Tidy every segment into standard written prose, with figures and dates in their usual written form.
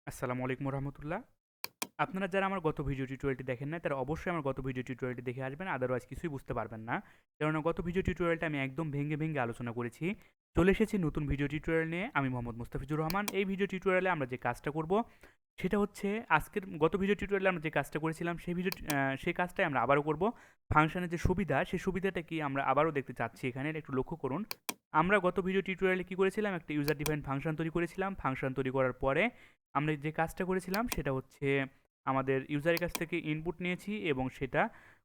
আসসালামু আলাইকুম রহমতুল্লাহ। আপনারা যারা আমার গত ভিডিও টিউটোরিয়ালটি দেখেন না তারা অবশ্যই আমার গত ভিডিও টিউটোরিয়ালটি দেখে আসবেন, আদারওয়াইজ কিছুই বুঝতে পারবেন না। কেননা গত ভিডিও টিউটোরিয়ালটা আমি একদম ভেঙে ভেঙে আলোচনা করেছি। চলে এসেছি নতুন ভিডিও টিউটোরিয়াল নিয়ে। আমি মোহাম্মদ মুস্তাফিজুর রহমান। এই ভিডিও টিউটোরিয়ালে আমরা যে কাজটা করব সেটা হচ্ছে, আজকের গত ভিডিও টিউটোরিয়ালে আমরা যে কাজটা করেছিলাম সেই কাজটাই আমরা আবারও করব। ফাংশনের যে সুবিধা, সেই সুবিধাটা কি আমরা আবারও দেখতে চাচ্ছি। এখানে একটু লক্ষ্য করুন, আমরা গত ভিডিও টিউটোরিয়ালে কি করেছিলাম, একটা ইউজার ডিফাইন ফাংশন তৈরি করেছিলাম। ফাংশন তৈরি করার পরে আমরা যে কাজটা করেছিলাম সেটা হচ্ছে, আমাদের ইউজারের কাছ থেকে ইনপুট নিয়েছি এবং সেটা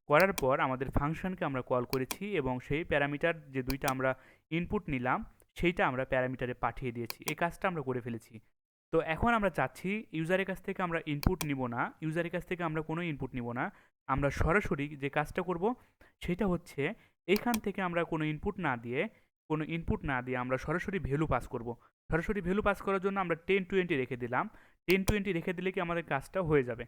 করার পর আমাদের ফাংশনকে আমরা কল করেছি এবং সেই প্যারামিটার যে দুইটা আমরা ইনপুট নিলাম সেইটা আমরা প্যারামিটারে পাঠিয়ে দিয়েছি। এই কাজটা আমরা করে ফেলেছি। তো এখন আমরা চাচ্ছি ইউজারের কাছ থেকে আমরা ইনপুট নিব না, ইউজারের কাছ থেকে আমরা কোনো ইনপুট নিব না। আমরা সরাসরি যে কাজটা করব সেটা হচ্ছে, এইখান থেকে আমরা কোনো ইনপুট না দিয়ে আমরা সরাসরি ভ্যালু পাস করব। সরাসরি ভ্যালু পাস করার জন্য আমরা 10-20 রেখে দিলাম। 10-20 রেখে দিলে কি আমাদের কাজটা হয়ে যাবে?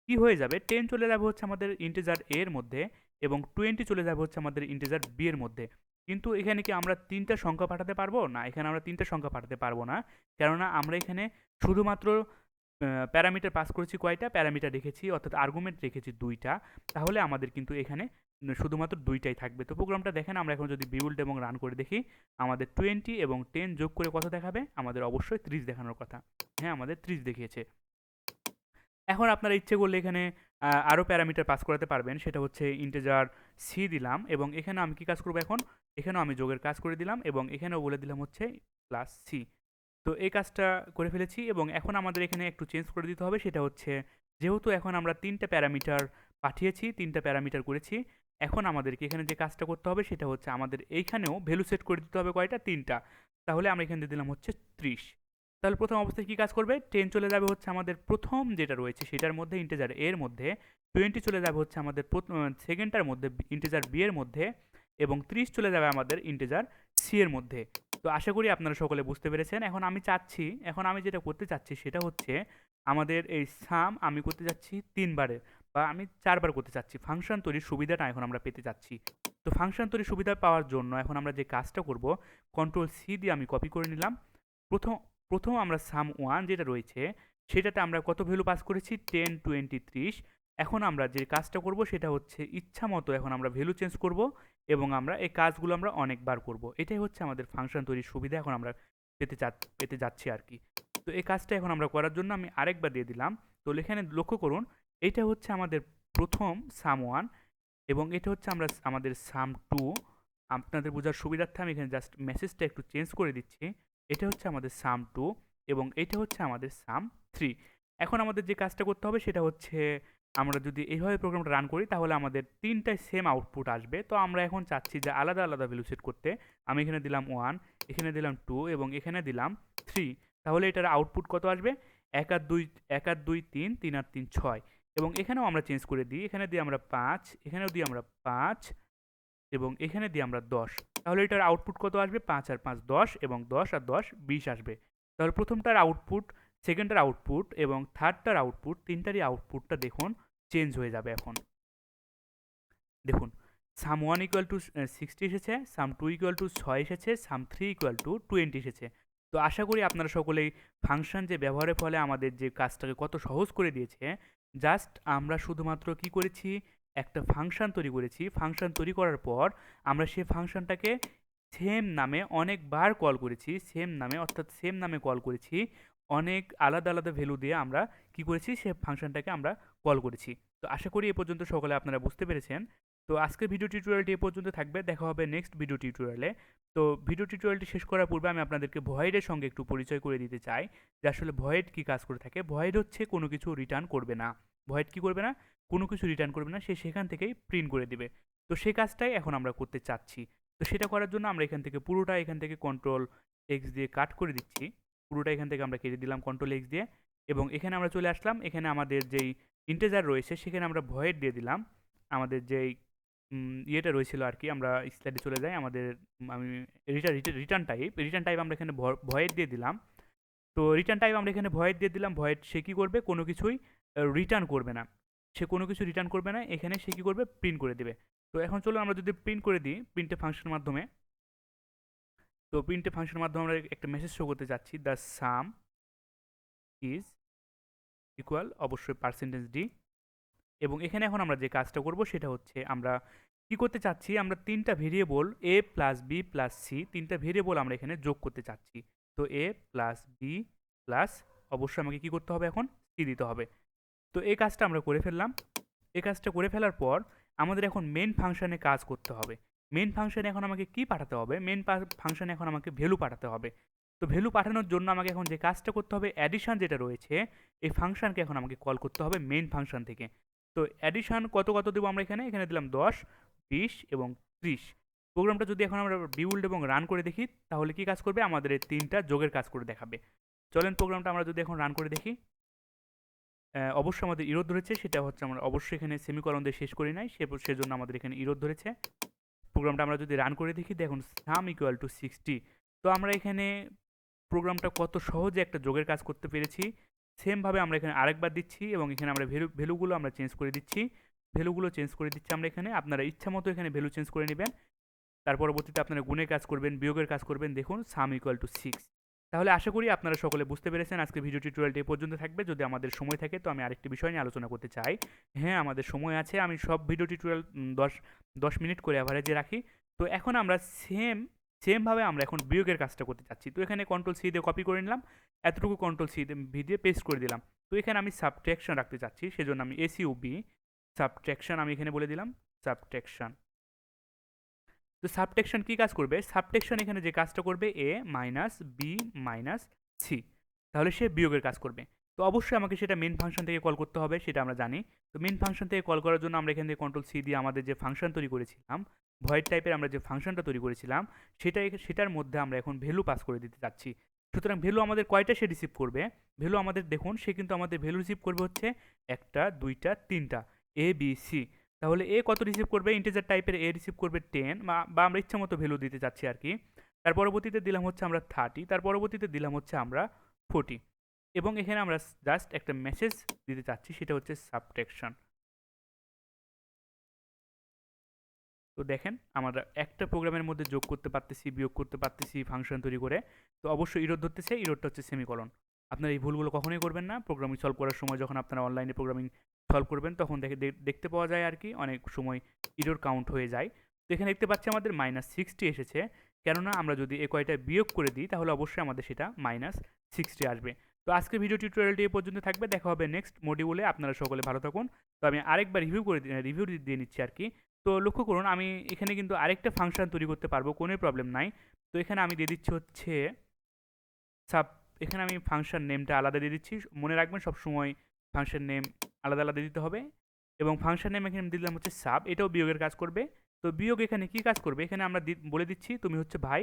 কি হয়ে যাবে, 10 চলে যাবে হচ্ছে আমাদের ইন্টিজার এ এর মধ্যে এবং 20 চলে যাবে হচ্ছে আমাদের ইন্টিজার বি এর মধ্যে। কিন্তু এখানে কি আমরা তিনটা সংখ্যা পাঠাতে পারবো? না, এখানে আমরা তিনটা সংখ্যা পাঠাতে পারবো না। কেননা আমরা এখানে শুধুমাত্র প্যারামিটার পাস করেছি কয়টা, প্যারামিটার রেখেছি অর্থাৎ আর্গুমেন্ট রেখেছি দুইটা। তাহলে আমাদের কিন্তু এখানে শুধুমাত্র দুইটাই থাকবে। তো প্রোগ্রামটা দেখেন, আমরা এখন যদি বিল্ড এবং রান করে দেখি, আমাদের 20 এবং 10 যোগ করে কত দেখাবে? আমাদের অবশ্যই 30 দেখানোর কথা। হ্যাঁ, আমাদের 30 দেখিয়েছে। এখন আপনারা ইচ্ছে করলে এখানে আরও প্যারামিটার পাস করাতে পারবেন। সেটা হচ্ছে ইন্টিজার সি দিলাম এবং এখানে আমি কি কাজ করবো এখন, এখানেও আমি যোগের কাজ করে দিলাম এবং এখানেও বলে দিলাম হচ্ছে প্লাস সি। তো এই কাজটা করে ফেলেছি এবং এখন আমাদের এখানে একটু চেঞ্জ করে দিতে হবে। সেটা হচ্ছে, যেহেতু এখন আমরা তিনটা প্যারামিটার পাঠিয়েছি, তিনটা প্যারামিটার করেছি, এখন আমাদেরকে এখানে যে কাজটা করতে হবে সেটা হচ্ছে আমাদের এইখানেও ভ্যালু সেট করে দিতে হবে কয়টা, তিনটা। তাহলে আমরা এখানে দিয়ে দিলাম হচ্ছে 30। তাহলে প্রথম অবস্থায় কী কাজ করবে, 10 চলে যাবে হচ্ছে আমাদের প্রথম যেটা রয়েছে সেটার মধ্যে ইন্টিজার এর মধ্যে, 20 চলে যাবে হচ্ছে আমাদের সেকেন্ডটার মধ্যে ইন্টিজার বি এর মধ্যে এবং 30 চলে যাবে আমাদের ইন্টিজার সি এর মধ্যে। তো আশা করি আপনারা সকলে বুঝতে পেরেছেন। এখন আমি যেটা করতে চাচ্ছি সেটা হচ্ছে, আমাদের এই সাম আমি করতে চাচ্ছি 3 বারে বা আমি 4 বার করতে চাচ্ছি। ফাংশন তৈরির সুবিধাটা এখন আমরা পেতে চাচ্ছি। তো ফাংশন তৈরির সুবিধা পাওয়ার জন্য এখন আমরা যে কাজটা করব, কন্ট্রোল সি দিয়ে আমি কপি করে নিলাম। প্রথম প্রথম আমরা সাম ওয়ান যেটা রয়েছে সেটাতে আমরা কত ভ্যালু পাস করেছি, 10, 20, 30। এখন আমরা যে কাজটা করব সেটা হচ্ছে, ইচ্ছা মতো এখন আমরা ভ্যালু চেঞ্জ করব এবং আমরা এই কাজগুলো আমরা অনেকবার করব। এটাই হচ্ছে আমাদের ফাংশন তৈরির সুবিধা এখন আমরা পেতে যাচ্ছি আর কি। তো এই কাজটা এখন আমরা করার জন্য আমি আরেকবার দিয়ে দিলাম। তো এখানে লক্ষ্য করুন, এটা হচ্ছে আমাদের প্রথম সাম ওয়ান এবং এটা হচ্ছে আমাদের সাম টু। আপনাদের বোঝার সুবিধার্থে আমি এখানে জাস্ট মেসেজটা একটু চেঞ্জ করে দিচ্ছি। এটা হচ্ছে আমাদের সাম টু এবং এটা হচ্ছে আমাদের সাম থ্রি। এখন আমাদের যে কাজটা করতে হবে সেটা হচ্ছে, আমরা যদি এইভাবে প্রোগ্রামটা রান করি তাহলে আমাদের তিনটায় সেম আউটপুট আসবে। তো আমরা এখন চাচ্ছি যে আলাদা আলাদা ভ্যালু সেট করতে। আমি এখানে দিলাম ওয়ান, এখানে দিলাম টু এবং এখানে দিলাম থ্রি। তাহলে এটার আউটপুট কত আসবে? 1 আর 2, 1 আর 2 3, 3 আর 3 6। এবং এখানেও আমরা চেঞ্জ করে দিই, এখানে দিই আমরা 5, এখানেও দিই আমরা 5 এবং এখানে দিই আমরা 10। তাহলে এটার আউটপুট কত আসবে? 5 আর 5 10 এবং 10 আর 10 20 আসবে। তাহলে প্রথমটার আউটপুট, সেকেন্ডটার আউটপুট এবং থার্ডটার আউটপুট, তিনটারই আউটপুটটা দেখুন চেঞ্জ হয়ে যাবে। এখন দেখুন, সাম ওয়ান ইকুয়াল টু 60 এসেছে, সাম টু ইকুয়াল টু 6 এসেছে, সাম থ্রি ইকুয়াল টু 20 এসেছে। তো আশা করি আপনারা সকলেই ফাংশন যে ব্যবহারের ফলে আমাদের যে কাজটাকে কত সহজ করে দিয়েছে। জাস্ট আমরা শুধুমাত্র কি করেছি, একটা ফাংশন তৈরি করেছি। ফাংশন তৈরি করার পর আমরা সেই ফাংশনটাকে সেম নামে অনেকবার কল করেছি, সেম নামে অর্থাৎ সেম নামে কল করেছি। অনেক আলাদা আলাদা ভ্যালু দিয়ে আমরা কি করেছি, সে ফাংশনটাকে আমরা কল করেছি। তো আশা করি এ পর্যন্ত সকলে আপনারা বুঝতে পেরেছেন। তো আজকের ভিডিও টিউটোরিয়ালটি এ পর্যন্ত থাকবে, দেখা হবে নেক্সট ভিডিও টিউটোরিয়ালে। তো ভিডিও টিউটোরিয়ালটি শেষ করার পূর্বে আমি আপনাদেরকে ভয়েডের সঙ্গে একটু পরিচয় করে দিতে চাই যে আসলে ভয়েড কী কাজ করে থাকে। ভয়েড হচ্ছে কোনো কিছু রিটার্ন করবে না। ভয়েড কী করবে না? কোনো কিছু রিটার্ন করবে না, সে সেখান থেকেই প্রিন্ট করে দিবে। তো সেই কাজটাই এখন আমরা করতে চাচ্ছি। তো সেটা করার জন্য আমরা এখান থেকে কন্ট্রোল এক্স দিয়ে কাট করে দিচ্ছি। পুরোটা এখান থেকে আমরা কেটে দিলাম কন্ট্রোল এক্স দিয়ে এবং এখানে আমরা চলে আসলাম। এখানে আমাদের যেই ইন্টিজার রয়েছে সেখানে আমরা ভয়েড দিয়ে দিলাম। আমাদের যেই ইয়েটা রয়েছিল আর কি, আমরা স্লাইডে চলে যাই। আমাদের আমি রিটার্ন টাইপ আমরা এখানে ভয়েড দিয়ে দিলাম। তো রিটার্ন টাইপ আমরা এখানে ভয়েড দিয়ে দিলাম। ভয়েড সে কী করবে, কোনো কিছুই রিটার্ন করবে না। সে কোনো কিছু রিটার্ন করবে না, এখানে সে কী করবে, প্রিন্ট করে দেবে। তো এখন চলো আমরা যদি প্রিন্ট করে দিই প্রিন্টে ফাংশনের মাধ্যমে। তো প্রিন্টে ফাংশনের মাধ্যমে আমরা একটা মেসেজ শো করতে চাচ্ছি, দ্য সাম ইজ ইকুয়াল অবশ্যই পার্সেন্টেজ ডি। এবং এখানে এখন আমরা যে কাজটা করব সেটা হচ্ছে আমরা কি করতে চাচ্ছি, আমরা তিনটা ভেরিয়েবল এ প্লাস বি প্লাস সি, তিনটা ভেরিয়েবল আমরা এখানে যোগ করতে চাচ্ছি। তো এ প্লাস বি প্লাস অবশ্যই আমাকে কি করতে হবে, এখন সি দিতে হবে। তো এই কাজটা আমরা করে ফেললাম। এই কাজটা করে ফেলার পর আমাদের এখন মেন ফাংশনে কাজ করতে হবে। মেন ফাংশনে এখন আমাকে কি পাঠাতে হবে, মেন ফাংশনে এখন আমাকে ভ্যালু পাঠাতে হবে। তো ভ্যালু পাঠানোর জন্য আমাকে এখন যে কাজটা করতে হবে, অ্যাডিশন যেটা রয়েছে এই ফাংশনকে এখন আমাকে কল করতে হবে মেন ফাংশন থেকে। তো অ্যাডিশন কত কত দেবো আমরা এখানে, এখানে দিলাম 10, 20 এবং 30। প্রোগ্রামটা যদি এখন আমরা বিল্ড এবং রান করে দেখি তাহলে কি কাজ করবে, আমাদের এই তিনটা যোগের কাজ করে দেখাবে। চলেন প্রোগ্রামটা আমরা যদি এখন রান করে দেখি, অবশ্যই আমাদের ইরোড ধরেছে, সেটা হচ্ছে আমরা অবশ্যই এখানে সেমিকলন দিয়ে শেষ করি নাই, সেজন্য আমাদের এখানে ইরোড ধরেছে। প্রোগ্রামটা আমরা যদি রান করে দেখি, দেখুন সাম ইকুয়াল টু 60। তো আমরা এখানে প্রোগ্রামটা কত সহজে একটা যোগের কাজ করতে পেরেছি। সেমভাবে আমরা এখানে আরেকবার দিচ্ছি এবং এখানে আমরা ভ্যালুগুলো আমরা চেঞ্জ করে দিচ্ছি। ভ্যালুগুলো চেঞ্জ করে দিচ্ছি আমরা এখানে, আপনারা ইচ্ছা মতো এখানে ভ্যালু চেঞ্জ করে নেবেন। তার পরবর্তীতে আপনারা গুণের কাজ করবেন, বিয়োগের কাজ করবেন, দেখুন সাম ইকুয়াল টু 6। তাহলে আশা করি আপনারা সকলে বুঝতে পেরেছেন। আজকে ভিডিও টিউটোরিয়ালটি এই পর্যন্ত থাকবে। যদি আমাদের সময় থাকে তো আমি আরেকটি বিষয় নিয়ে আলোচনা করতে চাই। হ্যাঁ, আমাদের সময় আছে, আমি সব ভিডিও টিউটোরিয়াল 10 মিনিট করে অ্যাভারেজে রাখি। তো এখন আমরা সেমভাবে আমরা এখন বিয়োগের কাজটা করতে চাচ্ছি। তো এখানে কন্ট্রোল সি দিয়ে কপি করে নিলাম, এতটুকু কন্ট্রোল সি ভি দিয়ে পেস্ট করে দিলাম। তো এখানে আমি সাবট্রাকশন রাখতে চাচ্ছি, সেজন্য আমি এসইউবি সাবট্রাকশন আমি এখানে বলে দিলাম সাবট্রাকশন। তো সাবটেকশন কি কাজ করবে, সাবটেকশন এখানে যে কাজটা করবে এ মাইনাস বি মাইনাস সি, তাহলে সে বিয়োগের কাজ করবে। তো অবশ্যই আমাকে সেটা মেন ফাংশন থেকে কল করতে হবে, সেটা আমরা জানি। তো মেন ফাংশন থেকে কল করার জন্য আমরা এখান থেকে কন্ট্রোল সি দিয়ে আমাদের যে ফাংশন তৈরি করেছিলাম, ভয়েড টাইপের আমরা যে ফাংশনটা তৈরি করেছিলাম সেটার মধ্যে আমরা এখন ভ্যালু পাস করে দিতে চাচ্ছি। সুতরাং ভ্যালু আমাদের কয়টা সে রিসিভ করবে, ভ্যালু আমাদের দেখুন সে কিন্তু আমাদের ভ্যালু রিসিভ করবে হচ্ছে 1টা 2টা 3টা এ বি সি। তাহলে এ কত রিসিভ করবে, ইন্টিজার টাইপের এ রিসিভ করবে 10, বা আমরা ইচ্ছা মতো ভ্যালু দিতে চাচ্ছি আর কি। তার পরবর্তীতে দিলাম হচ্ছে আমরা 30, তার পরবর্তীতে দিলাম হচ্ছে আমরা 40, এবং এখানে আমরা জাস্ট একটা মেসেজ দিতে চাচ্ছি, সেটা হচ্ছে সাবট্রাকশন। তো দেখেন আমরা একটা প্রোগ্রামের মধ্যে যোগ করতে পারতেছি, বিয়োগ করতে পারতেছি ফাংশন তৈরি করে। তো অবশ্যই ইরোড ধরতেছে, ইরোডটা হচ্ছে সেমিকলন। আপনারা এই ভুলগুলো কখনোই করবেন না প্রোগ্রামিং সলভ করার সময়। যখন আপনারা অনলাইনে প্রোগ্রামিং সলভ করবেন তখন দেখতে পাওয়া যায় আর কি, অনেক সময় ইরোর কাউন্ট হয়ে যায়। তো এখানে দেখতে পাচ্ছি আমাদের -60 এসেছে, কেননা আমরা যদি এ কয়টা বিয়োগ করে দিই তাহলে অবশ্যই আমাদের সেটা -60 আসবে। তো আজকে ভিডিও টিউটোরিয়ালটি এই পর্যন্ত থাকবে, দেখা হবে নেক্সট মডিউলে। আপনারা সকলে ভালো থাকুন। তো আমি আরেকবার রিভিউ দিয়ে নিচ্ছি আর কি। তো লক্ষ্য করুন আমি এখানে কিন্তু আরেকটা ফাংশন তৈরি করতে পারবো, কোনো প্রবলেম নাই। তো এখানে আমি দিয়ে দিচ্ছি হচ্ছে সাব, এখানে আমি ফাংশন নেমটা আলাদা দিয়ে দিচ্ছি। মনে রাখবেন সবসময় ফাংশন নেম আলাদা আলাদা দিতে হবে। এবং ফাংশন নেম এখানে দিলাম হচ্ছে সাব, এটাও বিয়োগের কাজ করবে। তো বিয়োগ এখানে কি কাজ করবে, এখানে আমরা বলে দিচ্ছি তুমি হচ্ছে ভাই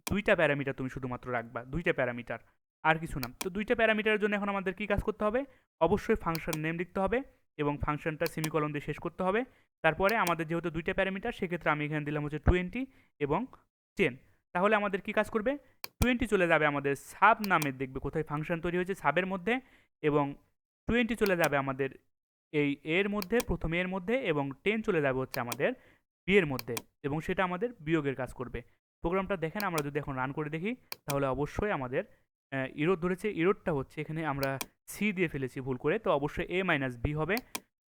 2টা প্যারামিটার তুমি শুধুমাত্র রাখবা, 2টা প্যারামিটার, আর কিছু না। তো 2টা প্যারামিটারের জন্য এখন আমাদের কি কাজ করতে হবে, অবশ্যই ফাংশন নেম লিখতে হবে এবং ফাংশনটা সেমিকলন দিয়ে শেষ করতে হবে। তারপরে আমাদের যেহেতু 2টা প্যারামিটার, সেক্ষেত্রে আমি এখানে দিলাম হচ্ছে 20 এবং 10। তাহলে আমাদের কি কাজ করবে, 20 চলে যাবে আমাদের সাব নামের, দেখবে কোথায় ফাংশন তৈরি হয়েছে সাবের মধ্যে, এবং 20 চলে যাবে আমাদের এই এর মধ্যে, প্রথম এর মধ্যে, এবং 10 চলে যাবে হচ্ছে আমাদের বি এর মধ্যে, এবং সেটা আমাদের বিয়োগের কাজ করবে। প্রোগ্রামটা দেখেন, আমরা যদি এখন রান করে দেখি তাহলে অবশ্যই আমাদের ইরোড ধরেছে। ইরোডটা হচ্ছে এখানে আমরা সি দিয়ে ফেলেছি ভুল করে, তো অবশ্যই এ মাইনাস বি হবে,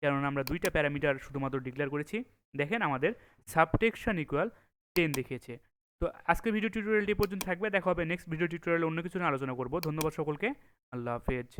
কারণ আমরা 2টা প্যারামিটার শুধুমাত্র ডিক্লেয়ার করেছি। দেখেন আমাদের সাবটেকশন ইকুয়াল 10 দেখিয়েছে। তো আজকে ভিডিও টিউটোরিয়ালটি পর্যন্ত থাকবে, দেখা হবে নেক্সট ভিডিও টিউটোরিয়ালে অন্য কিছু নিয়ে আলোচনা করব। ধন্যবাদ সকলকে, আল্লাহ হাফেজ।